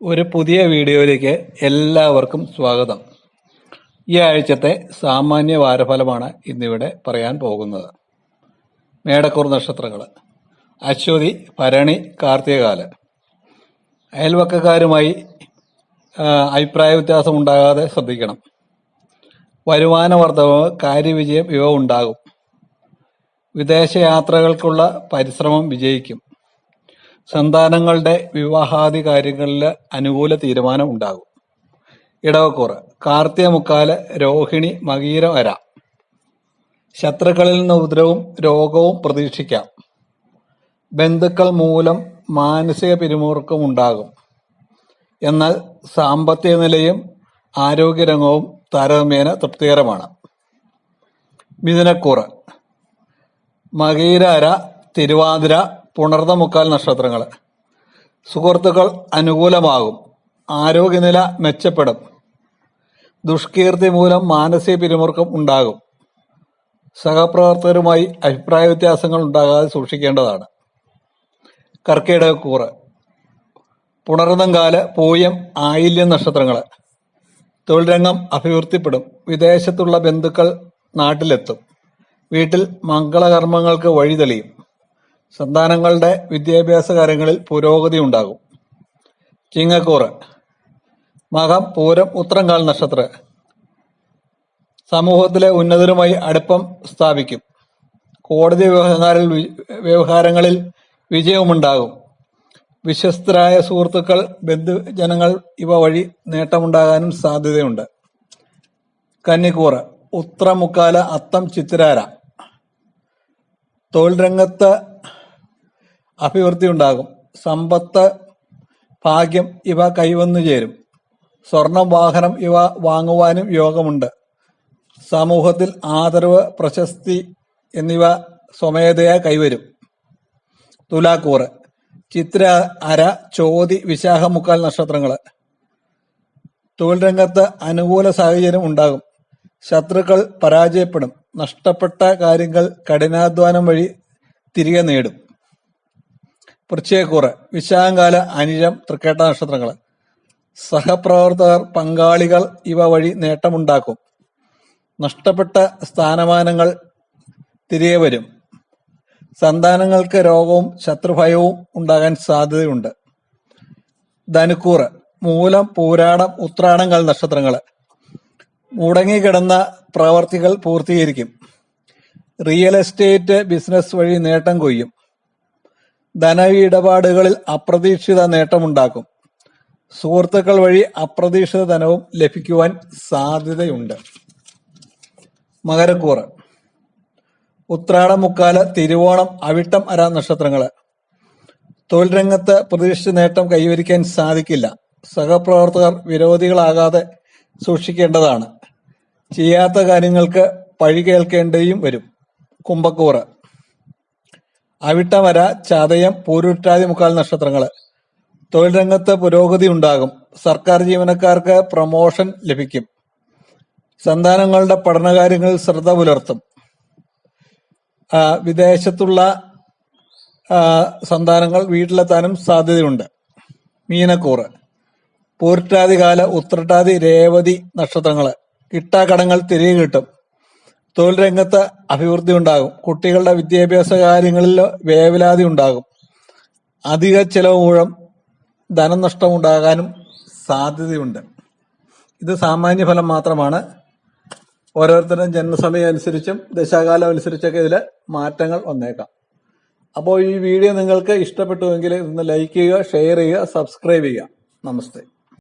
ഒരു പുതിയ വീഡിയോയിലേക്ക് എല്ലാവർക്കും സ്വാഗതം. ഈ ആഴ്ചത്തെ സാമാന്യ വാരഫലമാണ് ഇന്നിവിടെ പറയാൻ പോകുന്നത്. മേടക്കൂർ നക്ഷത്രങ്ങൾ: അശ്വതി, ഭരണി, കാർത്തികകാല്. അയൽവക്കക്കാരുമായി അഭിപ്രായ വ്യത്യാസം ഉണ്ടാകാതെ ശ്രദ്ധിക്കണം. വരുമാന വർധനവ്, കാര്യവിജയം ഇവ ഉണ്ടാകും. വിദേശയാത്രകൾക്കുള്ള പരിശ്രമം വിജയിക്കും. സന്താനങ്ങളുടെ വിവാഹാദി കാര്യങ്ങളിൽ അനുകൂല തീരുമാനം ഉണ്ടാകും. ഇടവക്കൂറ്: കാർത്തിക മുക്കാല്, രോഹിണി, മകീരം, അര. ശത്രുക്കളിൽ നിന്ന് ഉപദ്രവവും രോഗവും പ്രതീക്ഷിക്കാം. ബന്ധുക്കൾ മൂലം മാനസിക പിരിമുറുക്കം ഉണ്ടാകും. എന്നാൽ സാമ്പത്തിക നിലയും ആരോഗ്യരംഗവും താരതമ്യേന തൃപ്തികരമാണ്. മിഥുനക്കൂറ്: മകീര, അര, തിരുവാതിര, പുണർത മുക്കാൽ നക്ഷത്രങ്ങൾ. സുഹൃത്തുക്കൾ അനുകൂലമാകും. ആരോഗ്യനില മെച്ചപ്പെടും. ദുഷ്കീർത്തി മൂലം മാനസിക പിരിമുറുക്കം ഉണ്ടാകും. സഹപ്രവർത്തകരുമായി അഭിപ്രായ വ്യത്യാസങ്ങൾ ഉണ്ടാകാതെ സൂക്ഷിക്കേണ്ടതാണ്. കർക്കിടകക്കൂറ്: പുണർതങ്കാല്, പൂയം, ആയില്യം നക്ഷത്രങ്ങൾ. തൊഴിൽ രംഗം അഭിവൃദ്ധിപ്പെടും. വിദേശത്തുള്ള ബന്ധുക്കൾ നാട്ടിലെത്തും. വീട്ടിൽ മംഗളകർമ്മങ്ങൾക്ക് വഴി തെളിയും. സന്താനങ്ങളുടെ വിദ്യാഭ്യാസ കാര്യങ്ങളിൽ പുരോഗതി ഉണ്ടാകും. ചിങ്ങക്കൂറ്: മകം, പൂരം, ഉത്രംകാൽ നക്ഷത്ര. സമൂഹത്തിലെ ഉന്നതരുമായി അടുപ്പം സ്ഥാപിക്കും. കോടതി വ്യവഹാരങ്ങളിൽ വിജയമുണ്ടാകും. വിശ്വസ്തരായ സുഹൃത്തുക്കൾ, ബന്ധുജനങ്ങൾ ഇവ വഴി നേട്ടമുണ്ടാകാനും സാധ്യതയുണ്ട്. കന്നിക്കൂറ്: ഉത്രം മുക്കാല്, അത്തം, ചിത്തിരാര. തൊഴിൽ രംഗത്ത് അഭിവൃദ്ധി ഉണ്ടാകും. സമ്പത്ത്, ഭാഗ്യം ഇവ കൈവന്നു ചേരും. സ്വർണം, വാഹനം ഇവ വാങ്ങുവാനും യോഗമുണ്ട്. സമൂഹത്തിൽ ആദരവ്, പ്രശസ്തി എന്നിവ സ്വമേധയാ കൈവരും. തുലാക്കൂറ്: ചിത്ര, അര, ചോതി, വിശാഖം മുക്കാൽ നക്ഷത്രങ്ങൾ. തൊഴിൽ രംഗത്ത് അനുകൂല സാഹചര്യം ഉണ്ടാകും. ശത്രുക്കൾ പരാജയപ്പെടും. നഷ്ടപ്പെട്ട കാര്യങ്ങൾ കഠിനാധ്വാനം വഴി തിരികെ നേടും. വൃശ്ചികക്കൂറ്: വിശാഖംകാല്, അനിഴം, തൃക്കേട്ട നക്ഷത്രങ്ങൾ. സഹപ്രവർത്തകർ, പങ്കാളികൾ ഇവ വഴി നേട്ടമുണ്ടാക്കും. നഷ്ടപ്പെട്ട സ്ഥാനമാനങ്ങൾ തിരികെ വരും. സന്താനങ്ങൾക്ക് രോഗവും ശത്രുഭയവും ഉണ്ടാകാൻ സാധ്യതയുണ്ട്. ധനുക്കൂറ്: മൂലം, പൂരാടം, ഉത്രാടംകാൽ നക്ഷത്രങ്ങൾ. മുടങ്ങിക്കിടന്ന പ്രവർത്തികൾ പൂർത്തീകരിക്കും. റിയൽ എസ്റ്റേറ്റ് ബിസിനസ് വഴി നേട്ടം കൊയ്യും. ധനഇടപാടുകളിൽ അപ്രതീക്ഷിത നേട്ടമുണ്ടാക്കും. സുഹൃത്തുക്കൾ വഴി അപ്രതീക്ഷിത ധനവും ലഭിക്കുവാൻ സാധ്യതയുണ്ട്. മകരക്കൂറ്: ഉത്രാടം മുക്കാല്, തിരുവോണം, അവിട്ടം, അര നക്ഷത്രങ്ങൾ. തൊഴിൽ രംഗത്ത് പ്രതീക്ഷിച്ച നേട്ടം കൈവരിക്കാൻ സാധിക്കില്ല. സഹപ്രവർത്തകർ വിരോധികളാകാതെ സൂക്ഷിക്കേണ്ടതാണ്. ചെയ്യാത്ത കാര്യങ്ങൾക്ക് പഴി കേൾക്കേണ്ടിയും വരും. കുംഭക്കൂറ്: അവിട്ടമര, ചതയം, പൂരുരുട്ടാതി മുക്കാൽ നക്ഷത്രങ്ങൾ. തൊഴിൽ രംഗത്ത് പുരോഗതി ഉണ്ടാകും. സർക്കാർ ജീവനക്കാർക്ക് പ്രമോഷൻ ലഭിക്കും. സന്താനങ്ങളുടെ പഠനകാര്യങ്ങളിൽ ശ്രദ്ധ പുലർത്തും. വിദേശത്തുള്ള സന്താനങ്ങൾ വീട്ടിലെത്താനും സാധ്യതയുണ്ട്. മീനക്കൂറ്: പൂരുട്ടാതികാല, ഉത്രട്ടാതി, രേവതി നക്ഷത്രങ്ങൾ. കിട്ടാക്കടങ്ങൾ തിരികെ കിട്ടും. തൊഴിൽ രംഗത്ത് അഭിവൃദ്ധി ഉണ്ടാകും. കുട്ടികളുടെ വിദ്യാഭ്യാസ കാര്യങ്ങളിൽ വേവലാതി ഉണ്ടാകും. അധിക ചെലവ് മൂലം ധനനഷ്ടം ഉണ്ടാകാനും സാധ്യതയുണ്ട്. ഇത് സാമാന്യ ഫലം മാത്രമാണ്. ഓരോരുത്തരും ജന്മസമയം അനുസരിച്ചും ദശാകാലം അനുസരിച്ചൊക്കെ ഇതിൽ മാറ്റങ്ങൾ വന്നേക്കാം. അപ്പോൾ ഈ വീഡിയോ നിങ്ങൾക്ക് ഇഷ്ടപ്പെട്ടുവെങ്കിൽ ഇന്ന് ലൈക്ക് ചെയ്യുക, ഷെയർ ചെയ്യുക, സബ്സ്ക്രൈബ് ചെയ്യുക. നമസ്തേ.